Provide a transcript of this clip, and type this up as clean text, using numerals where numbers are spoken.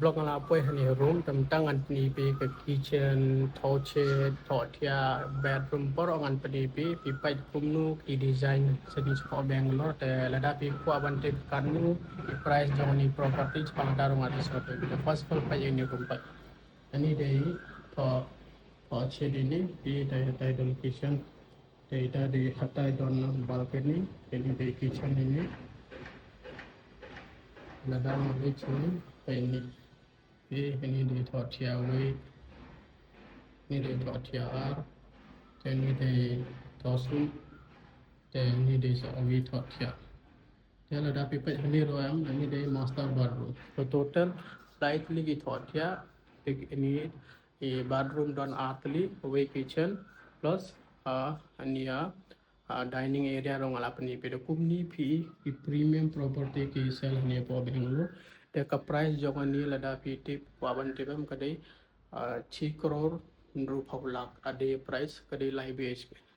block ngala poi hani room tam tang an ni pi ke kitchen thoche thotia bedroom por an pani pi pai kum nu ki design sedi ko Bangalore te lada pi ko abante kan nu ki price joni property pang darung ati so te first floor pai ni room pai ani dei tho thoche ni pi dai location data di hatai don balcony ini di kitchen ini lada ni chini ini ini di thotia we ini di thotia ar ini di thosu ini di sawi thotia dia lada pipai ini royam ini di master bedroom so total slightly di thotia ini bedroom don atli we kitchen plus ini dining area rong alapni pe kumni phi premium property ki sell ne po Bangalore te ka price jogan ni lada pi tip waban tipam kadai 6 crore ru phau lakh a day price kadai live bhp